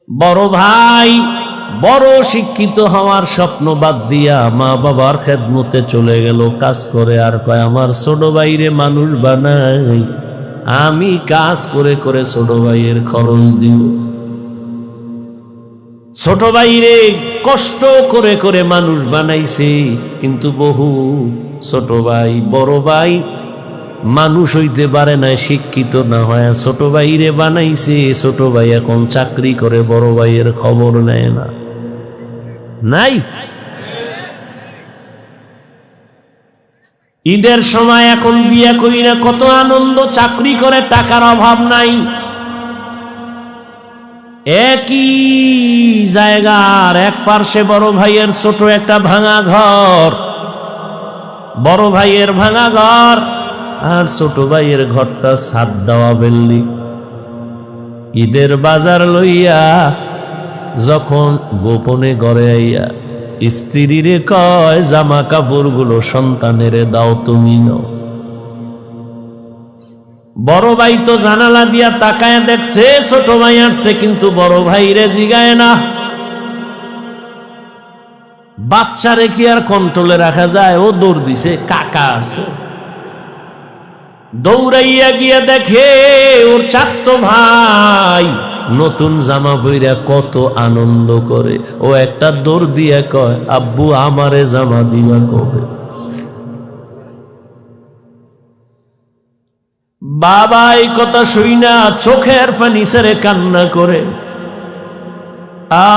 বড় ভাই বড় শিক্ষিত হওয়ার স্বপ্ন বাদ দিয়া মা বাবার খেদমতে চলে গেল কাজ করে, আর কয় আমার ছোট ভাইরে মানুষ বানাই, আমি কাজ করে করে ছোট ভাইয়ের খরচ দিব। ছোট ভাইরে কষ্ট করে করে মানুষ বানাইছে, কিন্তু বহু ছোট ভাই বড় ভাই মানুষ হইতে পারে না, শিক্ষিত না হয় ছোট ভাইরে বানাইছে। ছোট ভাই এখন চাকরি করে, বড় ভাইয়ের খবর নেয় না। নাই ঈদের সময় এখন বিয়ে করি না, কত আনন্দ, চাকরি করে টাকার অভাব নাই। একই জায়গার এক পার্শ্বে বড় ভাইয়ের ছোট একটা ভাঙা ঘর, বড় ভাইয়ের ভাঙা ঘর আর ছোট ভাইয়ের ঘরটা ছাদ দেওয়া বিল্ডিং। ঈদের বাজার লইয়া যখন গোপনে ঘরে আইয়া স্ত্রীরে কয় জামা কাপড় গুলো সন্তানেরে দাও, তুমি নাও। বড় ভাই তো জানালা দিয়া তাকায় দেখছে ছোট ভাই আসছে, কিন্তু বড় ভাইরে জিগায় না। বাচ্চারে কি আর কন্ট্রোলে রাখা যায়? ও দৌড় দিছে, কাকা আছে। দৌড়াইয়া গিয়া দেখে ওর চাচতো ভাই নতুন জামা পইরা কত আনন্দ করে। ও একটা দৌড় দিয়া কয় আব্বু আমারে জামা দিবা কবে? বাবা এই কথা শুই না চোখের পানি ছেড়ে কান্না করে,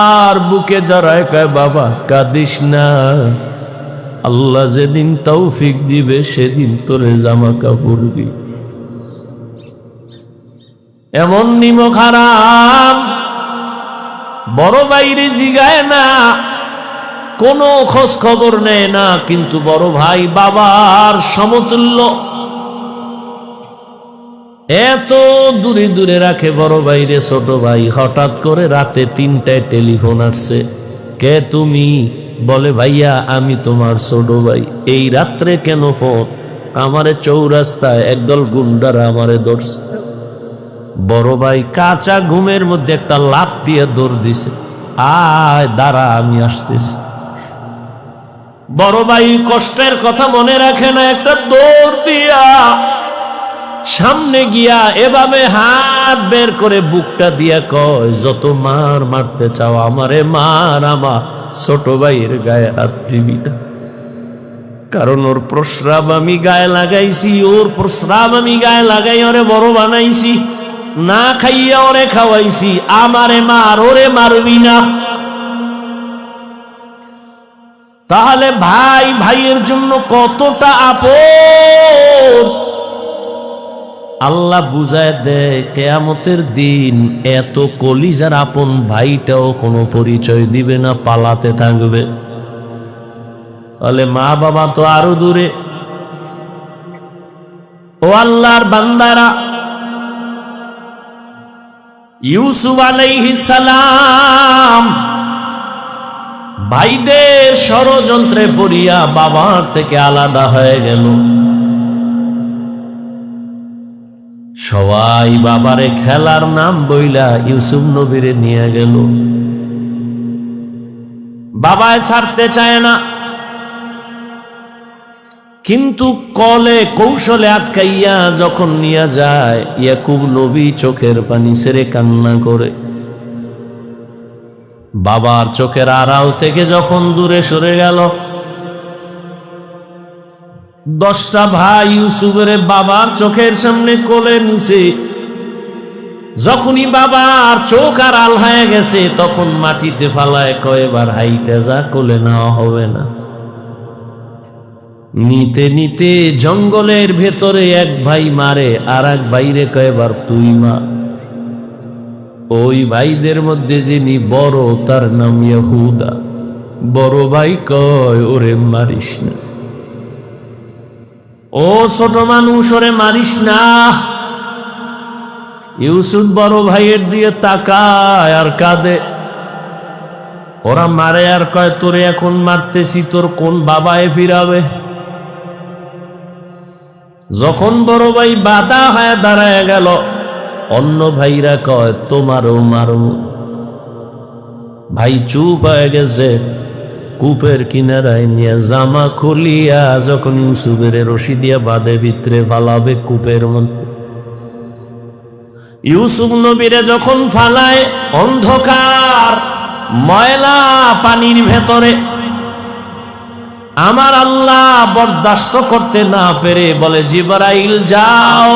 আর বুকে জড়ায় কয় বাবা কাঁদিস না, আল্লাহ যেদিন তৌফিক দিবে সেদিন তোরে জামা কাপড় দিবে। এমন নিমক হারাম বড় বাইরে জিগায় না, কোনো খোঁজ খবর নেয় না, কিন্তু বড় ভাই বাবার সমতুল্য, এত দূরে দূরে রাখে বড় ভাইরে ছোট ভাই। হঠাৎ করে রাতে 3টায় টেলিফোন আসছে, কে তুমি? বলে ভাইয়া আমি তোমার ছোট ভাই। এই রাত্রে কেন ফোন? আমারে চৌরাস্তায় একদল গুন্ডারা আমারে ধরছে। বড় ভাই কাঁচা ঘুমের মধ্যে একটা লাফ দিয়ে দৌড় দিছে, আয় দাঁড়া আমি আসতেছি। বড় ভাই কষ্টের কথা মনে রাখে না, একটা দৌড় দিয়া সামনে গিয়া এভাবে হাত বের করে বুকটা দিয়া কয় যত মার মারতে চাও আমারে মার, আমার ছোট ভাইয়ের গায়ে হাত দিবি না, কারণ ওর প্রস্রাব আমি গায়ে লাগাইছি, ওর প্রস্রাব আমি গায়ে লাগাই ওরে বড় বানাইছি, না খাইয়া ওরে খাওয়াইছি, আমারে মার, ওরে মারবি না। তাহলে ভাই ভাইয়ের জন্য কতটা আপন আল্লাহ বুঝায় দেয়। কিয়ামতের দিন এত কলিজার আপন ভাইটাও কোনো পরিচয় দিবে না, পালাতে থাকবে। তাহলে মা বাবা তো আরো দূরে। ও আল্লাহর বান্দারা, ইউসুফ আলাইহিস সালাম ভাইদের ষড়যন্ত্রে পড়িয়া বাবার থেকে আলাদা হয়ে গেল। সবাই বাবারে খেলার নাম বইলা ইউসুফ নবীরে নিয়ে গেল। বাবায় ছাড়তে চায় না, কিন্তু কলে কৌশলে আটকাইয়া যখন নিয়ে যায় ইয়াকুব নবী চোখের পানি ছেড়ে কান্না করে। বাবার চোখের আড়াল থেকে যখন দূরে সরে গেল, 10টা ভাই ইউসুফের বাবার চোখের সামনে কোলে নিছে। যখনই বাবার চোখ আড়াল হয়ে গেছে তখন মাটিতে ফালায় কয় এবার হাইটা যা, কোলে নেওয়া হবে না। নিতে নিতে জঙ্গলের ভেতরে এক ভাই মারে, আর এক ভাইরে কয় এবার তুই মা। ওই ভাইদের মধ্যে যিনি বড় তার নাম ইহুদা। বড় ভাই কয় ওরে মারিস না, ও ছোট মানুষ ওরে মারিস না। ইউসুফ বড় ভাইয়ের দিয়ে তাকায় আর কাঁদে। ওরা মারে আর কয় তোরে এখন মারতেছি, তোর কোন বাবায় ফিরাবে? যখন বড় ভাই বাধা হয়ে দাঁড়ায় গেল, অন্য ভাইরা কয় তোমারও মারব। ভাই চুপ হয়ে গেছে। কূপের কিনারায় নিয়ে জামা খুলিয়া যখন ইউসুফের রশি দিয়া বাঁধে ভিতরে ফালাবে কূপের মধ্যে, ইউসুফ নবীরে যখন ফালায় অন্ধকার ময়লা পানির ভেতরে, আমার আল্লাহ বরদাস্ত করতে না পেরে বলে, জিবরাইল যাও,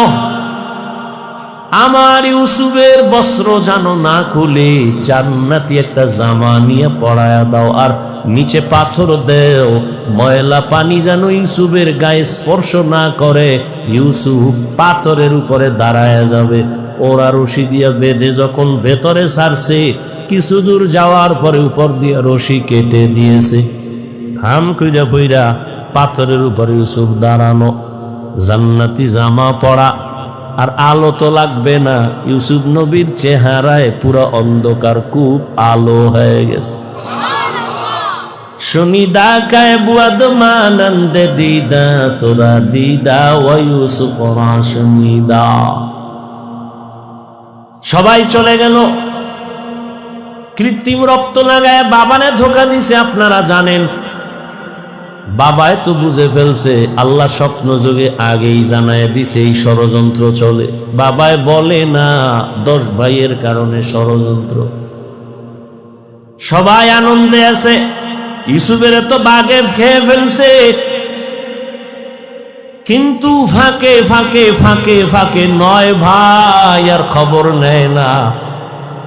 আমার ইউসুফের বস্ত্র যেন না খুলে জান্নাতি একটা জামা নিয়ে পরায়া দাও, আর নিচে পাথর দেও, ময়লা পানি যেন ইউসুফের গায়ে স্পর্শ না করে, ইউসুফ পাথরের উপরে দাঁড়ায় যাবে। ওরা রশি দিয়া বেঁধে যখন ভেতরে ছাড়ছে, কিছু দূর যাওয়ার পরে উপর দিয়া রশি কেটে দিয়েছে। হাম কইরা পইরা পাথরের উপরে ইউসুফ দাঁড়ানো, জান্নাতি জামা পরা, আর আলো তো লাগবে না। ইউসুফ নবীর চেহারায় পুরো অন্ধকার, কূপ আলো হয়ে গেছে। শুনিদা কায় বুয়াদ মানন্দে দিদা তোরা দিদা ও ইউসুফ শুনিদা। সবাই চলে গেল। কৃত্রিম রক্ত লাগায় বাবানে ধোকা দিছে, আপনারা জানেন। বাবায় তো বুঝে ফেলছে, আল্লাহ স্বপ্ন যোগে আগেই জানায় দিছে এই ষড়যন্ত্র চলে। বাবায় বলে না 10 ভাইয়ের কারণে ষড়যন্ত্র। সবাই আনন্দে আছে, ইউসুফের তো বাগে খেয়ে ফেলছে, কিন্তু ফাঁকে ফাঁকে ফাঁকে ফাঁকে 9 ভাই আর খবর নেয় না।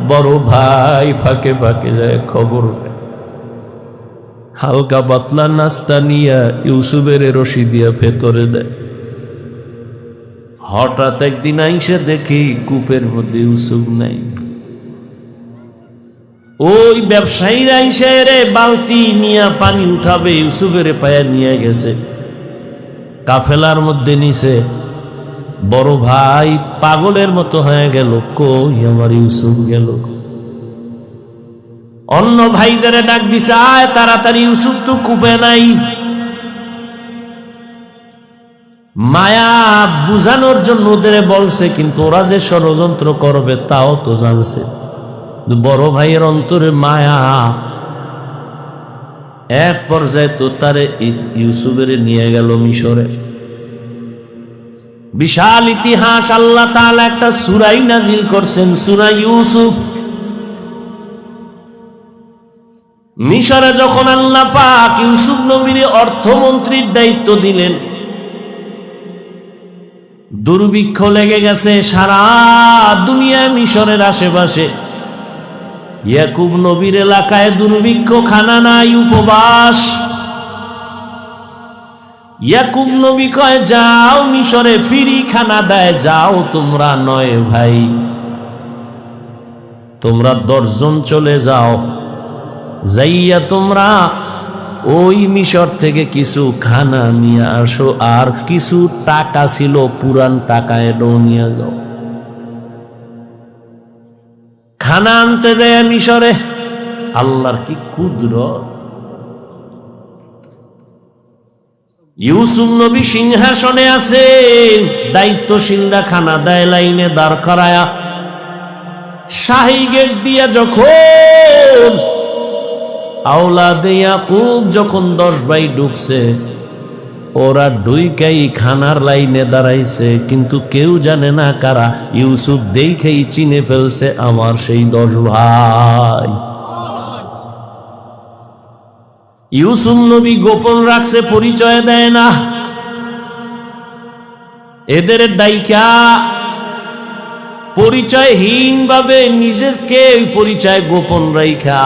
বড় ভাই ফাঁকে ফাঁকে যায়, খবর নেয়। হালকা পাতলা নাস্তা নিয়া ইউসুফের রশি দিয়া ভেতরে দেয়। হঠাৎ একদিন আইসে দেখি কূপের মধ্যে ইউসুফ নাই। ওই ব্যবসায়ীরা আইসে রে বালতি নিয়া পানি উঠাবে, ইউসুফের পায়া নিয়ে গেছে, কাফেলার মধ্যে নিছে। বড় ভাই পাগলের মতো হয়ে গেল, কই আমার ইউসুফ গেল। অন্য ভাইদের ডাক দিছে, আয় তাড়াতাড়ি, ইউসুফ তো কূপে নাই। মায়া বুঝানোর জন্য ওদের বলছে, কিন্তু ওরা যে ষড়যন্ত্র করবে তাও তো জানছে। বড় ভাইয়ের অন্তরে মায়া, এক পর্যায়ে তো তারে ইউসুফের নিয়ে গেল মিশরে। বিশাল ইতিহাস। আল্লাহ তাআলা একটা সূরাই নাজিল করছেন, সূরা ইউসুফ। মিশরে যখন আল্লাহ পাক ইউসুফ নবীর অর্থমন্ত্রীর দায়িত্ব দিলেন, দুর্ভিক্ষ লেগে গেছে সারা দুনিয়ায়, মিশরের আশেপাশে। ইয়াকুব নবীর এলাকায় দুর্ভিক্ষ, খানা নাই, উপবাস। ইয়াকুব নবী কয়, যাও মিশরে ফিরি খানা দেয়, যাও তোমরা 9 ভাই, তোমরা 10 জন চলে যাও, যাইয়া তোমরা ওই মিশর থেকে কিছু খানা নিয়ে আসো, আর কিছু টাকা ছিল পুরান টাকা, এটাও নিয়ে যাও। খানা আনতে যায় মিশরে। আল্লাহর কি কুদরত! ইউসুফ নবী সিংহাসনে আছেন, দায়িত্বশীলরা খানা দেয় লাইনে দাঁড় করায়া। শাহী গেট দিয়া যখন আওলাদে ইয়াকুব যখন 10 ভাই ঢুকছে, ওরা ঢুইকাই খানার লাইনে দাঁড়াইছে, কিন্তু কেউ জানে না কারা। ইউসুফ দেখেই চিনে ফেলছে আমার সেই 10 ভাই। ইউসুফ নবী গোপন রাখছে, পরিচয় দেয় না। এদের ডাইকা পরিচয়হীন ভাবে নিজেকে পরিচয় গোপন রাইখা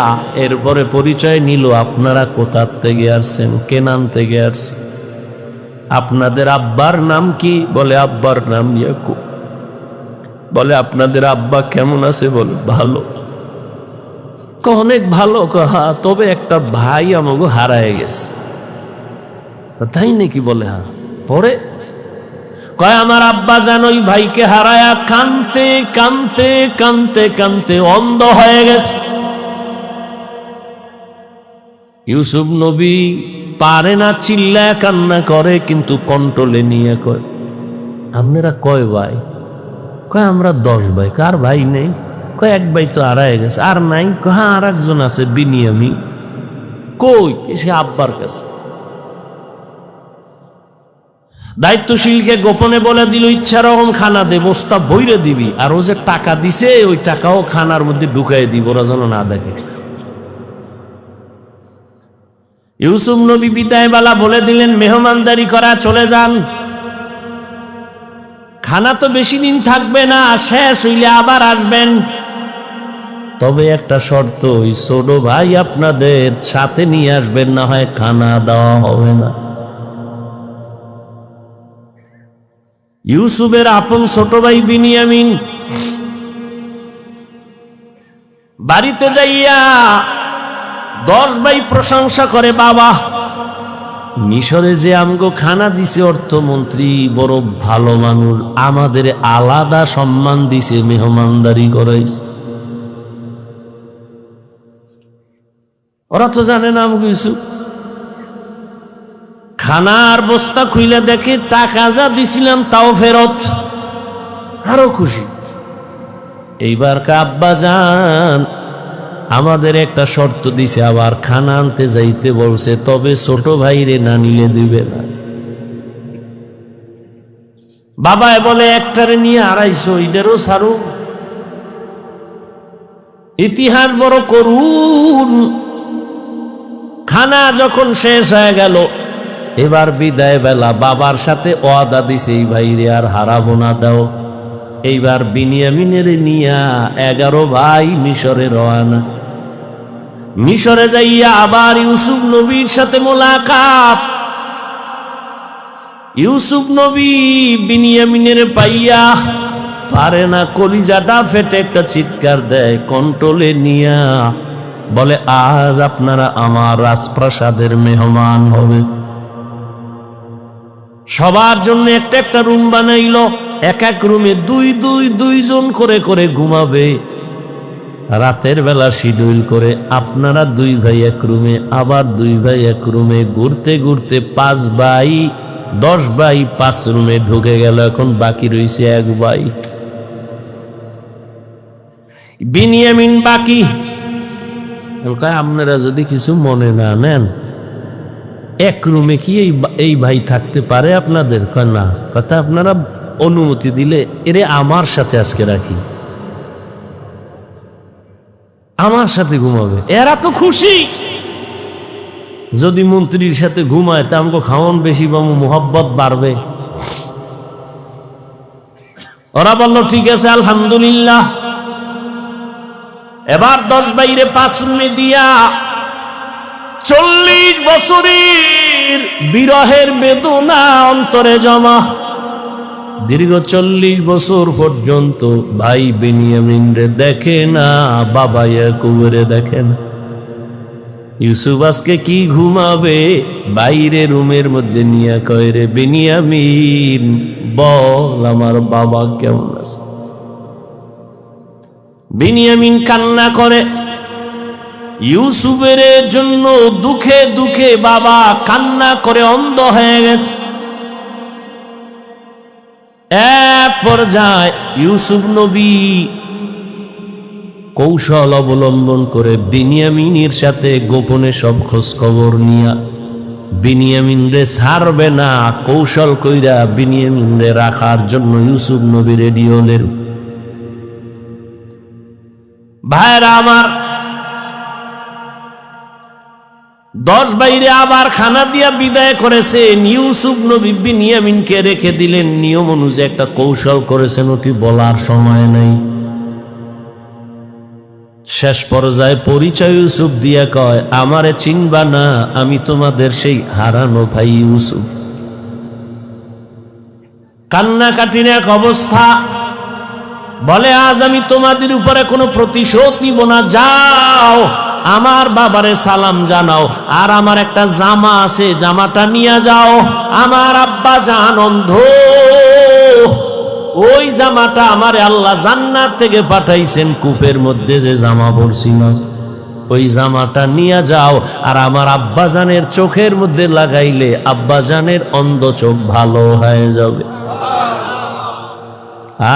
এরপরে পরিচয় নিল, আপনারা কোথা থেকে আসছেন, কেনান থেকে আসছেন, আপনাদের আব্বার নাম কি? বলে আব্বার নাম ইয়াকুব। বলে আপনাদের আব্বা কেমন আছে? বলে ভালো। অনেক ভালো। হা, তবে একটা ভাই আমাকে হারায় গেছে। তাই নাকি? বলে হ্যাঁ। পরে কয়, আমার আব্বা যেন ওই ভাইকে হারায়া কানতে কানতে কানতে কানতে অন্ধ হয়ে গেছে। ইউসুফ নবী পারে না, চিল্লায় কান্না করে, কিন্তু কন্ট্রোলে নিয়ে কয়, আপনারা কয় ভাই? কয় আমরা 10 ভাই। কার ভাই নেই? কয় এক ভাই তো হারায় গেছে। আর নাই? হ্যাঁ আর একজন আছে বিনিয়ামিন। কই? সে আব্বার কাছে। দায়িত্বশীলকে গোপনে বলে দিল ইচ্ছা রকম খানা দে, বস্তা বইরে দিবি, আর ও যে টাকা দিছে ওই টাকাও খানার মধ্যে ঢুকাই দিব, ওরা যেন না দেখে। ইউসুফ নবী বিদায় বেলা বলে দিলেন মেহমানদারি করা চলে যান, খানা তো বেশি দিন থাকবে না, শেষ হইলে আবার আসবেন। তবে একটা শর্ত, ওই ছোট ভাই আপনাদের সাথে নিয়ে আসবেন, না হয় খানা দেওয়া হবে না। ইউসুফের আপন ছোট ভাই বিনিয়ামিন বাড়িতে যাইয়া 10 ভাই প্রশংসা করে, বাবা মিশরে যে আমগো খানা দিছে অর্থমন্ত্রী বড় ভালো মানুষ, আমাদের আলাদা সম্মান দিছে, মেহমানদারি করাইছে। ওরা তো জানে না আমগো ইউসুফ। খানার বস্তা খুইলে দেখে টাকা যা দিছিলাম তাও ফেরত, আরো খুশি। এইবার আব্বা জান আমাদের একটা শর্ত দিছে, আবার খানা আনতে যাইতে বলছে, তবে ছোট ভাইরে না নিলে দিবে না। বাবায় বলে একটারে নিয়ে 250, এটারও সারু। ইতিহাস বড় করুন। খানা যখন শেষ হয়ে গেল, এবার বিদায় বেলা বাবার সাথে ওয়াদা দিছে এই ভাইরে আর হারাবো না দাও। এইবার বিনিয়ামিনের নিয়া 11 ভাই মিশরে রওনা। মিশরে যাইয়া আবার ইউসুফ নবীর সাথে মোলাকাত। ইউসুফ নবী বিনিয়ামিনের পাইয়া পারে না, কলিজাটা ফেটে একটা চিৎকার দেয়, কন্ট্রোলে নিয়া বলে আজ আপনারা আমার রাজপ্রাসাদের মেহমান হবে। সবার জন্য একটা একটা রুম বানাইলো, এক এক রুমে দুইজন করে করে ঘুমাবে। রাতের বেলা শিডিউল করে আপনারা 2 ভাই এক রুমে, আবার 2 ভাই এক রুমে, ঘুরতে ঘুরতে 5 ভাই 10 ভাই 5 রুমে ঢুকে গেল। এখন বাকি রয়েছে 1 ভাই বিনিয়ামিন বাকি। আপনারা যদি কিছু মনে না নেন, এক রুমে কি এই ভাই থাকতে পারে আপনাদের? না, কথা আপনারা অনুমতি দিলে এরে আমার সাথে আজকে রাখি, আমার সাথে ঘুমাবে। এরা তো খুশি। যদি মন্ত্রীর সাথে ঘুমায় তা আমাকে খাওয়ান বেশি পাবো, মোহাব্বত বাড়বে। ওরা বলল ঠিক আছে আলহামদুলিল্লাহ। এবার 10 ভাইরে 5 রুমে দিয়া 40 বছরের বিরহের বেদনা অন্তরে জমা। দীর্ঘ 40 বছর পর্যন্ত ভাই বেনিয়ামিন রে দেখে না, বাবা ইয়াকুবরে দেখে না। ইউসুফ আজকে কি ঘুমাবে? বাইরে রুমের মধ্যে নিয়ে কয়, রে বেনিয়ামিন বল আমার বাবা কেমন আছে? বেনিয়ামিন কান্না করে। ইউসুফের জন্য দুঃখে দুঃখে বাবা কান্না করে অন্ধ হয়ে গেছে। এক পর্যায়ে ইউসুফ নবী কৌশল অবলম্বন করে বিনিয়ামিনের সাথে গোপনে সব খোঁজ খবর নিয়া বিনিয়ামিন রে ছাড়বে না, কৌশল কইরা বিনিয়ামিন রে রাখার জন্য ইউসুফ নবী রেডি হলেন। ভাইরা আমার, 10 ভাইরে আবার খানা দিয়া বিদায় করেছেন। ইউসুফ নবী বিনিয়ামিনকে রেখে দিলেন। নিয়ম অনুযায়ী একটা কৌশল করেছেন, ওটি বলার সময় নেই। শেষ পর্যায়ে পরিচয় ইউসুফ দিয়া কয়, আমারে চিনবা না, আমি তোমাদের সেই হারানো ভাই ইউসুফ। কান্নাকাটির এক অবস্থা। বলে আজ আমি তোমাদের উপরে কোনো প্রতিশোধ নিব না, যাও আমার বাবারে সালাম জানাও, আর আমার একটা জামা আছে জামাটা নিয়ে যাও। আমার আব্বা জান অন্ধ, ওই জামাটা আমারে আল্লাহ জান্নাত থেকে পাঠাইছেন, কূপের মধ্যে যে জামা পরছি না, ওই জামাটা নিয়ে যাও। আর আমার আব্বাজানের চোখের মধ্যে লাগাইলে আব্বাজানের অন্ধ চোখ ভালো হয়ে যাবে।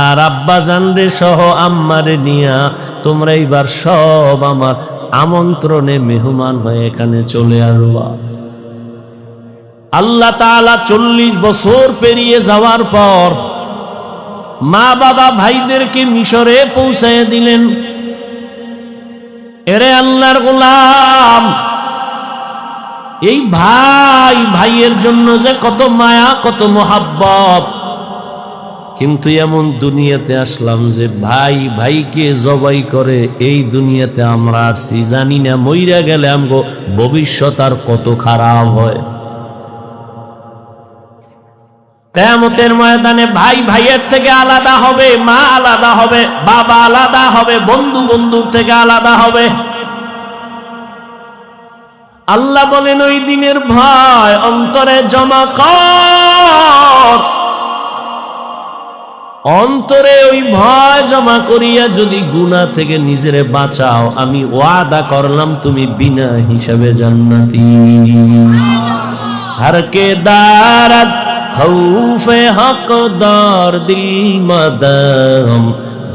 আর আব্বা জানরে সহ আম্মারে নিয়া তোমরা এইবার সব আমার আমন্ত্রণে মেহমান হয়ে এখানে চলে আসবা। আল্লাহ তাআলা 40 বছর পেরিয়ে যাওয়ার পর মা বাবা ভাইদেরকে মিশরে পৌঁছায় দিলেন। এরে আল্লাহর গোলাম, এই ভাই ভাইয়ের জন্য যে কত মায়া কত মোহাব্বত, কিন্তু এমন দুনিয়াতে আসলাম যে ভাই ভাইকে জবাই করে এই দুনিয়াতে আমরা আসছি, জানি না মইরা গেলে আমগো ভবিষ্যৎ আর কত খারাপ হয়। কিয়ামতের ময়দানে ভাই ভাইয়ের থেকে আলাদা হবে, মা আলাদা হবে, বাবা আলাদা হবে, বন্ধু বন্ধুর থেকে আলাদা হবে। আল্লাহ বলেন ওই দিনের ভয় অন্তরে জমা কর, অন্তরে ওই ভয় জমা করিয়া যদি গুনাহ থেকে নিজেরে বাঁচাও, আমি ওয়াদা করলাম তুমি বিনা হিসাবে জান্নাতি। हर के दारत खौफे हकदार दिल मदम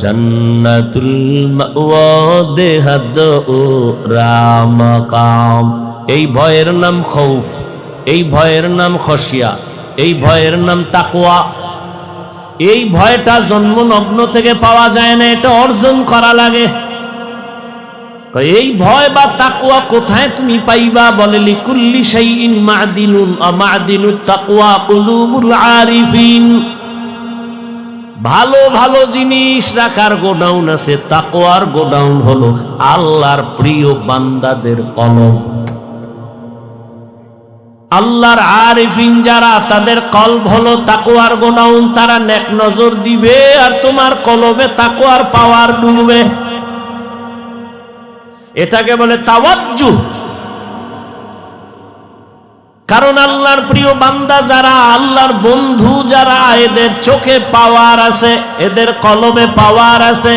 जन्नतुल मअवा देहद ও রামাকাম। এই ভয়ের নাম খৌফ, এই ভয়ের নাম খশিয়া, এই ভয়ের নাম তাকওয়া। এই ভয়টা জন্মলগ্ন থেকে পাওয়া যায় না, এটা অর্জন করা লাগে। এই ভয় বা তাকওয়া কোথায় তুমি পাইবা? বলে লিকুল্লি শাইইন মা'দিনুন আ মা'দিনুত তাকওয়া কুলুবুল আরিফিন। ভালো ভালো জিনিস রাখার গোডাউন আছে, তাকওয়ার গোডাউন হলো আল্লাহর প্রিয় বান্দাদের কলব। আল্লাহর আরিফিন যারা, তাদের কলব হলো তাকওয়ার গোডাউন। তারা নেক নজর দিবে আর তোমার কলবে তাকওয়ার পাওয়ার ডুববে। এটাকে বলে তাওয়াজ্জুহ। কারণ আল্লাহর প্রিয় বান্দা যারা, আল্লাহর বন্ধু যারা, এদের চোখে পাওয়ার আছে, এদের কলবে পাওয়ার আছে।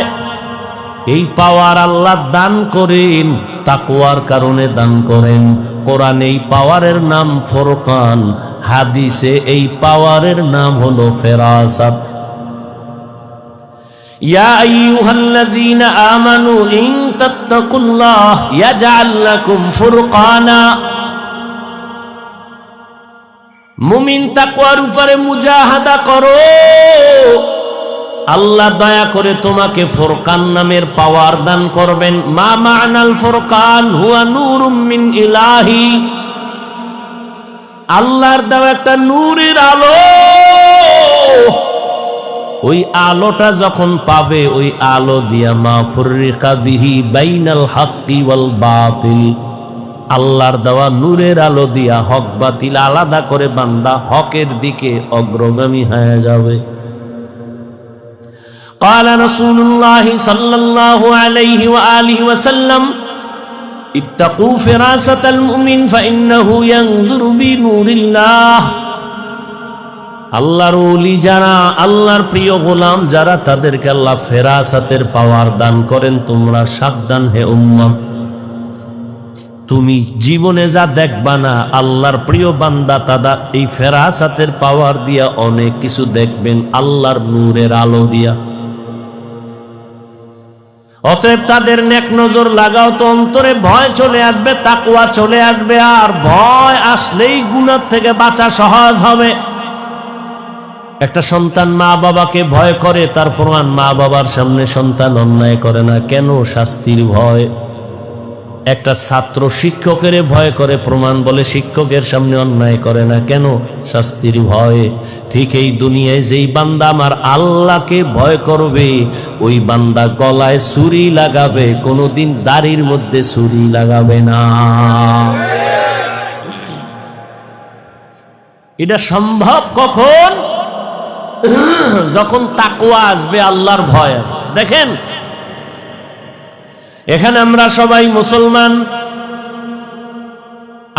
এই পাওয়ার আল্লাহ দান করেন, তাকওয়ার কারণে দান করেন। কোরআনে এই পাওয়ারের নাম ফুরকান, হাদিসে এই পাওয়ারের নাম হলো ফেরাসাত। ইয়া আইয়ুহাল্লাযীনা আমানু ইন তাত্তাকুল্লাহ ইয়াজআল লাকুম ফুরকানা। মুমিন তাকওয়ার উপরে মুজাহাদা করো, আল্লাহ দয়া করে তোমাকে ফুরকান নামের পাওয়ার দান করবেন। মা মা'নাল ফুরকান হুয়া নূরুম মিন ইলাহি। আল্লাহর দেওয়া একটা নূরের আলো, ওই আলোটা যখন পাবে, ওই আলো দিয়া মা ফুররিকা বিহি বাইনাল হাক্কি ওয়াল বাতিল। আল্লাহর দেওয়া নূরের আলো দিয়া হক বাতিল আলাদা করে বান্দা হকের দিকে অগ্রগামী হয়ে যাবে। قال رسول الله صلى الله عليه وآله وسلم اتقوا فراسة المؤمن فإنه ينظر بنور الله। আল্লাহর ওলি যারা, আল্লাহর প্রিয় গোলাম যারা, তাদেরকে আল্লাহ ফেরাসাতের পাওয়ার দান করেন। তোমরা সাবধান হে উম্মত, তুমি জীবনে যা দেখবা না, আল্লাহর প্রিয় বান্দা তারা এই ফেরাসাতের পাওয়ার দিয়া অনেক কিছু দেখবেন, আল্লাহর নূরের আলো দিয়া। অতএব তাদের নেক নজর লাগাও তো অন্তরে ভয় চলে আসবে, তাকওয়া চলে আসবে। আর ভয় আসলেই গুনাহ থেকে বাঁচা সহজ হবে। একটা সন্তান মা বাবাকে ভয় করে, তার প্রমাণ মা বাবার সামনে সন্তান অন্যায় করে না। কেন? শাস্তির ভয়। একটা ছাত্র শিক্ষকের ভয় করে, প্রমাণ বলে শিক্ষকের সামনে অন্যায় করে না। কেন? শাস্তির ভয়। ঠিক এই দুনিয়ায় যেই বান্দা আমার আল্লাহকে ভয় করবে, ওই বান্দা গলায় ছুরি লাগাবে, কোনোদিন দাড়ির মধ্যে ছুরি লাগাবে না। এটা সম্ভব কখন? যখন তাকওয়া আসবে, আল্লাহর ভয়। দেখেন, এখানে আমরা সবাই মুসলমান।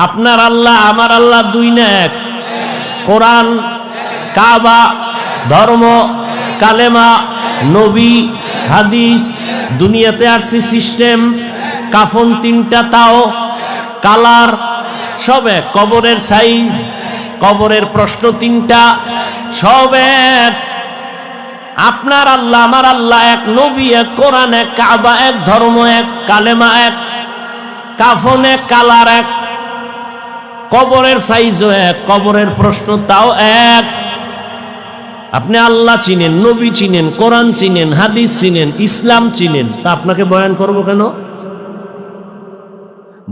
আপনার আল্লাহ আমার আল্লাহ দুই না এক। কোরআন, কাবা, ধর্ম, কালেমা, নবী, হাদিস, দুনিয়াতে আসছে সিস্টেম, কাফন তিনটা, তাও কালার সব এক, কবরের সাইজ, কবরের প্রশ্ন তিনটা, সব এক। আপনার আল্লাহ আমার আল্লাহ এক, নবী এক, কোরআন এক, কাবা এক, ধর্ম এক, কালেমা এক, কাফন এক, কালার এক, কবরের সাইজও এক, কবরের প্রশ্ন তাও এক। আপনি আল্লাহ চিনেন, নবী চিনেন, কোরআন চিনেন, হাদিস চিনেন, ইসলাম চিনেন, তা আপনাকে বয়ান করব কেন?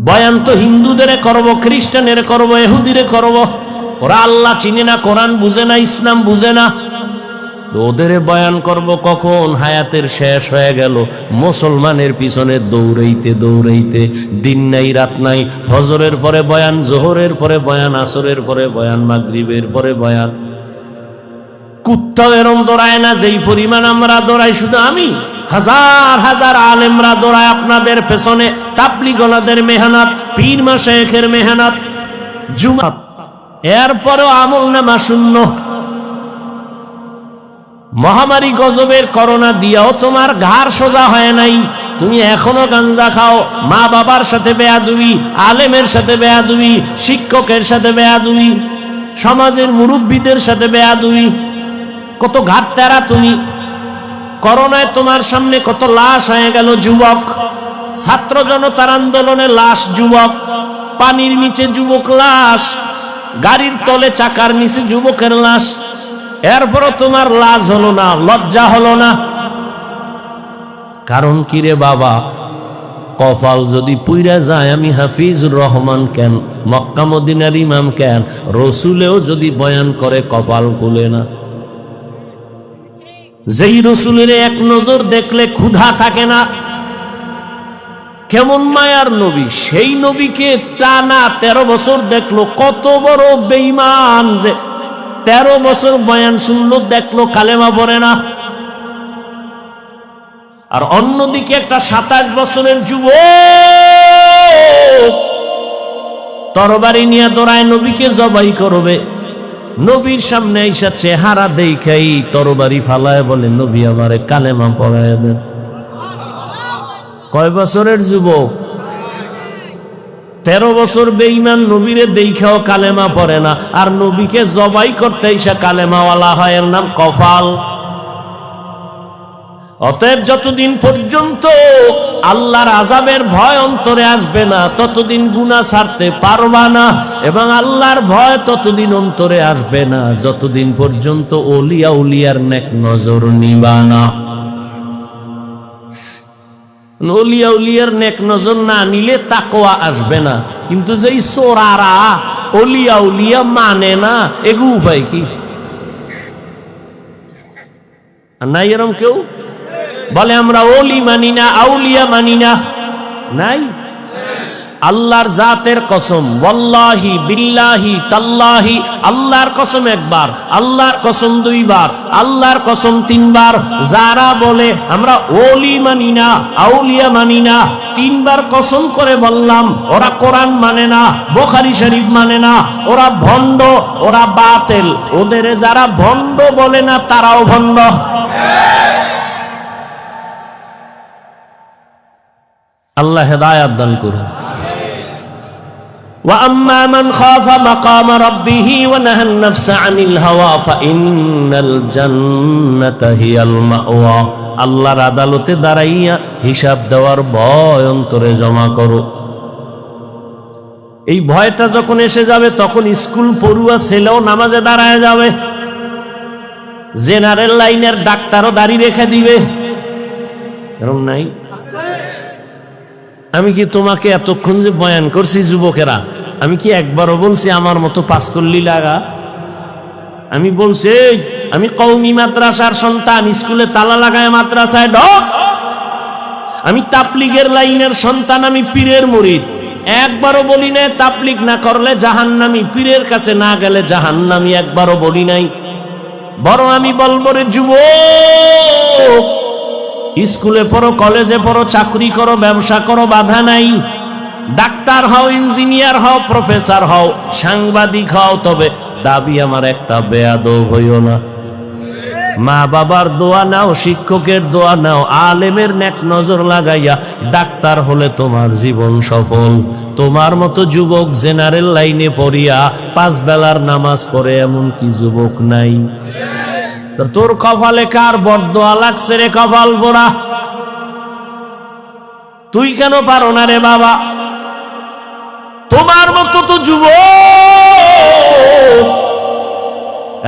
বয়ান তো হিন্দুদের করব, খ্রিস্টানের করব, ইহুদির করব। ওরা আল্লাহ চিনে না, কোরআন বুঝে না, ইসলাম বুঝে না, ওদের বয়ান করব কখন? হায়াতের শেষ হয়ে গেল, মুসলমানের পিছনে দৌড়াইতে দৌড়াইতে, দিন নাই রাত নাই, ফজরের পরে বয়ান, জোহরের পরে বয়ান, আসরের পরে বয়ান, মাগরিবের পরে বয়ান। কুত্তাও এরম দৌড়ায় না যেই পরিমাণ আমরা দৌড়াই। শুধু আমি, হাজার হাজার আলেমরা দৌড়ায় আপনাদের পেছনে, তাবলীগলাদের মেহনত, পীর মাশায়েখের মেহনত, জুমা, এরপরেও আমল নামা শূন্য। মহামারী গজবের করোনা দিয়াও তোমার ঘাড় সোজা হয় নাই, তুমি এখনো গাঞ্জা খাও, মা বাবার সাথে বেয়াদবি, আলেমের সাথে বেয়াদবি, শিক্ষকের সাথে বেয়াদবি, সমাজের মুরব্বীদের সাথে বেয়াদবি, কত ঘাট তেরা তুমি। করোনায় তোমার সামনে কত লাশ হয়ে গেল যুবক, ছাত্র জনতার আন্দোলনে লাশ যুবক, পানির নিচে যুবক লাশ, গাড়ির তলে চাকার নিচে যুবকের লাশ, এরপরও তোমার লাজ হলো না, লজ্জা হলো না। কারণ কি রে বাবা? কপাল যদি পুইরা যায়, আমি হাফিজুর রহমান কেন, মক্কা মদিনার ইমাম কেন, রসুলেও যদি বয়ান করে কপাল খুলে না। যেই রসুলের এক নজর দেখলে ক্ষুধা থাকে না, কেমন মায়ার নবী, সেই নবীকে টানা 13 বছর দেখলো, কত বড় বেঈমান যে 13 বছর বয়ান শুনলো, দেখলো কালেমা পড়ে না। আর অন্যদিকে একটা 27 বছরের যুবক তরবারি নিয়ে দৌড়ায় নবীকে জবাই করবে, নবীর সামনে আইসা চেহারা দেখাই তরবারি ফালায় বলে, নবী আমারে কালেমা পড়ায় দেন। কয় বছরের যুবক? 13 বছর বেঈমান, নবীরে দেখাও কালেমা পড়ে না, আর নবীকে জবাই করতে আইসা কালেমাওয়ালা হয়, এর নাম কপাল। অতএব যতদিন পর্যন্ত আল্লাহর আযাবের ভয় অন্তরে আসবে না, ততদিন গুনাহ ছাড়তে পারবা না, এবং আল্লাহর ভয় ততদিন অন্তরে আসবে না যতদিন পর্যন্ত ওলিয়া উলিয়ার নেক নজর নিবা না। ওলিয়া উলিয়ার নেক নজর না নিলে তাকওয়া আসবে না। কিন্তু যেই চোরারা ওলিয়া উলিয়া মানে না, এগু উপায় কি? নাই এরম কেউ বলে আমরা ওলি মানি না, আউলিয়া মানি না? নাই। আল্লাহর জাতের কসম, ওয়াল্লাহি বিল্লাহি তাল্লাহি, আল্লাহর কসম একবার, আল্লাহর কসম 2 বার, আল্লাহর কসম 3 বার। যারা বলে আমরা ওলি মানি না, আউলিয়া মানি না, 3 বার কসম করে বললাম, ওরা কোরআন মানে না, বুখারী শরীফ মানে না, ওরা ভণ্ড, ওরা বাতিল। ওদের যারা ভণ্ড বলে না, তারাও ভণ্ড। আল্লাহ হেদায়েত দান করুন। وَأَمَّا مَنْ خَافَ مَقَامَ رَبِّهِ وَنَهَى النَّفْسَ عَنِ الْهَوَى فَإِنَّ الْجَنَّةَ هِيَ الْمَأْوَى। আল্লাহর আদালতে দাঁড়াইয়া হিসাব দেওয়ার ভয় অন্তরে জমা করো। এই ভয়টা যখন এসে যাবে, তখন স্কুল পড়ুয়া ছেলেও নামাজে দাঁড়ায় যাবে, জেনারেল লাইনের ডাক্তারও দাড়ি রেখে দিবে। এরকম নাই? আমি কি তোমাকে এতক্ষণ যে বয়ান করছি যুবকেরা, আমি কি একবারও বলছি আমার মতো পাস করলি লাগা? আমি বলছি আমি কওমি মাদ্রাসার সন্তান, স্কুলে তালা লাগায় মাদ্রাসায় ঢোক। আমি তাবলীগের লাইনের সন্তান, আমি পীরের মুরিদ। একবারও বলি নাই তাবলীগ না করলে জাহান্নামী, পীরের কাছে না গেলে জাহান্নামী, একবারও বলি নাই। বড় আমি বলবো রে যুবক, স্কুলে পড়ো, কলেজে পড়ো, চাকরি করো, ব্যবসা করো, বাধা নাই। ডাক্তার হও, ইঞ্জিনিয়ার হও, প্রফেসর হও, সাংবাদিক হও, তবে দাবি আমার একটা, বেয়াদব হইও না। মা বাবার দোয়া নাও, শিক্ষকের দোয়া নাও, আলেমের নেক নজর লাগাইয়া ডাক্তার হলে তোমার জীবন সফল। তোমার মতো যুবক জেনারেল লাইনে পড়িয়া 5 বেলার নামাজ পড়ে এমন কি যুবক নাই? তো তোর কপালে কার বরদোয়া লাগছে রে কপাল পোড়া? তুই কেন পারো না রে বাবা? তোমার মতো তো যুবক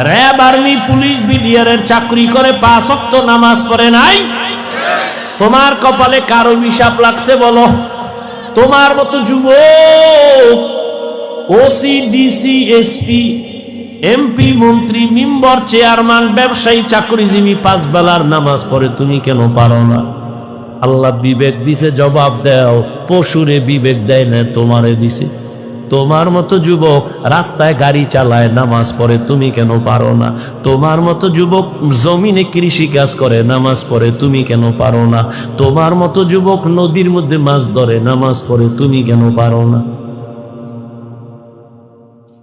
র‍্যাব, আর্মি, পুলিশ, বিডিআরের চাকরি করে 5 ওয়াক্ত নামাজ পড়ে নাই। তোমার কপালে কার অভিশাপ লাগছে বলো? তোমার মতো যুবক ওসি, ডিসি, এসপি, এমপি, মন্ত্রী, মেম্বার, চেয়ারম্যান, ব্যবসায়ী, চাকরিজীবী 5 বেলার নামাজ পড়ে, তুমি কেন পারো না? আল্লাহ বিবেক দিছে, জবাব দাও। পশুরে বিবেক দেয় না, তোমারে দিছে। তোমার মতো যুবক রাস্তায় গাড়ি চালায়, নামাজ পড়ে, তুমি কেন পারো না? তোমার মতো যুবক জমিনে কৃষি কাজ করে, নামাজ পড়ে, তুমি কেন পারো না? তোমার মতো যুবক নদীর মধ্যে মাছ ধরে, নামাজ পড়ে, তুমি কেন পারো না?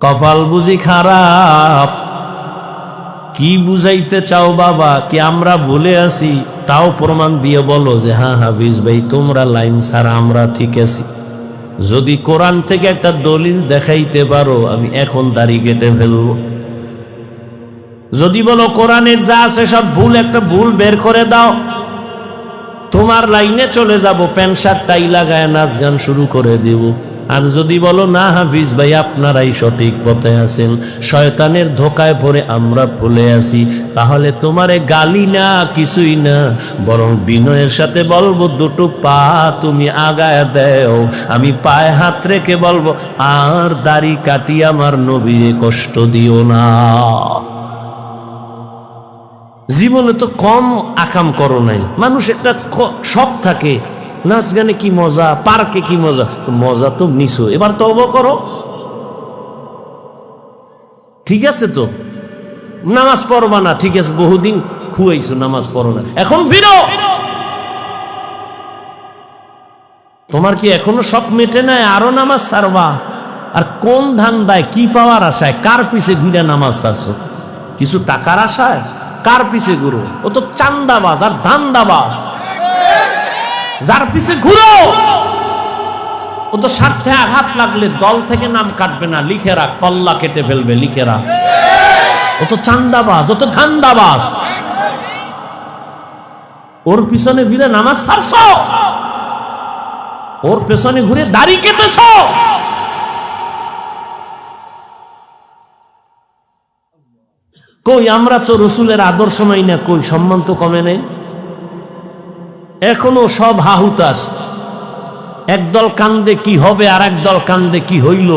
কপাল বুঝি খারাপ? কি বুঝাইতে চাও বাবা? কি আমরা ভুলে আছি? তাও প্রমাণ দিয়ে বলো যে হ্যাঁ হাফিজ ভাই, তোমরা লাইন ছাড়া আমরা ঠিক আছি। যদি কোরআন থেকে একটা দলিল দেখাইতে পারো, আমি এখন দাড়ি কেটে ফেলবো। যদি বলো কোরআনের যা আছে সব ভুল, একটা ভুল বের করে দাও, তোমার লাইনে চলে যাব, প্যান্ট শার্ট টাই লাগায় নাচ গান শুরু করে দেব। আর যদি বলো না হাফিজ ভাই, আপনারাই সঠিক পথে আছেন, শয়তানের ধোকায় পড়ে আমরা ভুলে আছি, তাহলে তোমারে গালি না, কিছুই না, বরং বিনয়ের সাথে বলবো, দুটো পা তুমি আগায় দেও, আমি পায়ে হাত রেখে বলবো, আর দাড়ি কাটি আমার নবীরে কষ্ট দিও না। জীবনে তো কম আকাম করো নাই। মানুষ একটা শখ থাকে, নাচ গানে কি মজা, পার্কে কি মজা, মজা তো নিছো, এবার তওবা করো। ঠিক আছে তো, নামাজ পড়বা না, ঠিক আছে, বহুদিন খুয়াইছো, নামাজ পড়ো না, এখন ফিরো। তোমার কি এখনো সব মেটে নাই? আরো নামাজ ছাড়বা? আর কোন ধান্দায়, কি পাওয়ার আশায়, কার পিছে ঘুরে নামাজ ছাড়ছো? কিছু টাকার আশায়? কার পিছে ঘুরো? ও তো চান্দাবাজ আর ধান্দাবাজ। যার পিছে ঘুরো ও তো স্বার্থে আঘাত লাগলে দল থেকে নাম কাটবে না, লিখে রাখ, কল্লা কেটে ফেলবে, লিখে রাখ। ও তো চান্দাবাজ, ও তো ধান্দাবাজ। ওর পিছনে ঘুরে নামাজ ছাড়ছ, ওর পেছনে ঘুরে দাড়ি কেটেছ। কই আমরা তো রসুলের আদর্শ মাই না, কই সম্মান তো কমে নেই। এখনো সব হাহুতাস, একদল কান্দে কি হবে, আর একদল কান্দে কি হইল।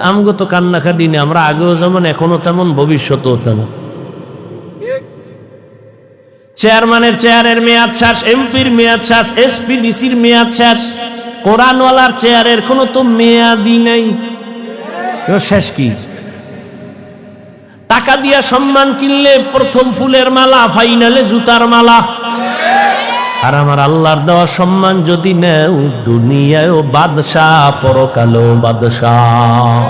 আমগো তো কান্নাকাটি নেই, আমরা আগেও যেমন এখনো তেমন, ভবিষ্যতেও তেমন। চেয়ারম্যানের চেয়ারের মেয়াদ শেষ, এমপির মেয়াদ শেষ, এসপি ডিসির মেয়াদ শেষ, কোরআনওয়ালার চেয়ারের কোনো তো মেয়াদই নাই। শেষ কি? টাকা দিয়া সম্মান কিনলে প্রথম ফুলের মালা, ফাইনালে জুতার মালা। আর আমার আল্লাহর দেওয়া সম্মান যদি নেও, দুনিয়ায়ও বাদশাহ, পরকালেও বাদশাহ।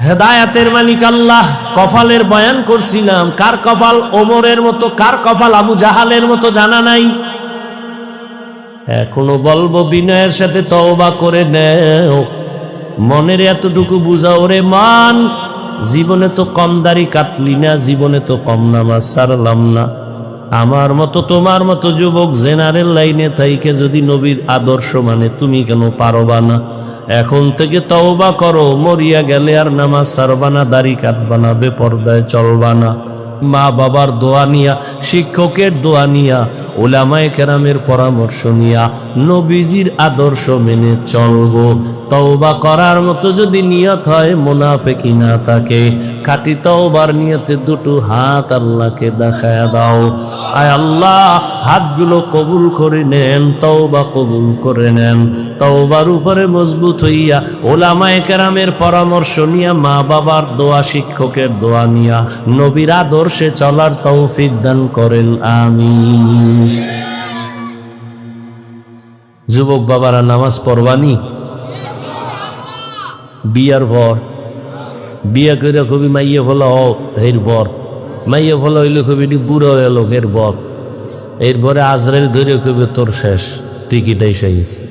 হেদায়াতের মালিক আল্লাহ। কপালের বয়ান করছিলাম, কার কপাল ওমরের মতো, কার কপাল আবু জাহালের মতো জানা নাই। এখনো বলবো, বিনয়ের সাথে তওবা করে নেও, মনের এতটুকু বুঝাও রে মান, জীবনে তো কম দাড়ি কাটলি না, জীবনে তো কম নামাজ ছাড়লাম না। আমার মতো তোমার মতো যুবক জেনারেল লাইনে থাইকে যদি নবীর আদর্শ মানে, তুমি কেন পারবা না? এখন থেকে তওবা করো, মরিয়া গেলে আর নামাজ ছাড়বা না, দাড়ি কাটবা না, বেপরদায় চলবা না। মা বাবার দোয়া নিয়া, শিক্ষকের দোয়া নিয়া, উলামায়ে কেরামের পরামর্শ নিয়া, নবীজির আদর্শ মেনে চলবো। তওবা করার মতো যদি নিয়ত হয়, মুনাফিকি না থাকে, খাঁটি তওবার নিয়তে দুটো হাত আল্লাহকে দেখায়া দাও। আয় আল্লাহ, হাতগুলো কবুল করে নেন, তওবা কবুল করে নেন। তওবার উপরে মজবুত হইয়া, উলামায়ে কেরামের পরামর্শ নিয়া, মা বাবার দোয়া, শিক্ষকের দোয়া নিয়া, নবীর আদর্শে চলার তৌফিক দান করেন, আমিন। যুবক বাবারা, নামাজ পড়বানি? বিয়ার পর, বিয়া করে কবি মাইয়ে ফলা এর পর, মাইয়ে ফলা হইলে কবি বুড়ো এলো এর পর, এরপরে আজরাইল ধরে কবি তোর শেষ, টিকিট এসে গেছে।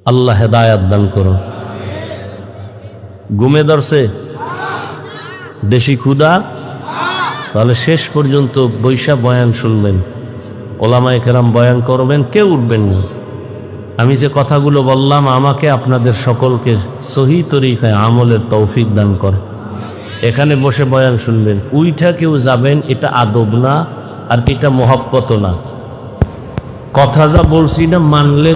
আল্লাহ হেদায়াত দান করো। ঘুমে ধরছে? দেশি ক্ষুধা? তাহলে শেষ পর্যন্ত বৈশা বয়ান শুনবেন, ওলামায়ে কেরাম বয়ান করবেন, কেউ উঠবেন না। আমি যে কথাগুলো বললাম আমাকে আপনাদের সকলকে সহি তরিকায় আমলের তৌফিক দান করে। এখানে বসে বয়ান শুনবেন, উইঠা কেউ যাবেন, এটা আদব না, আর এটা মহব্বত না। কথা যা বলছি না মানলে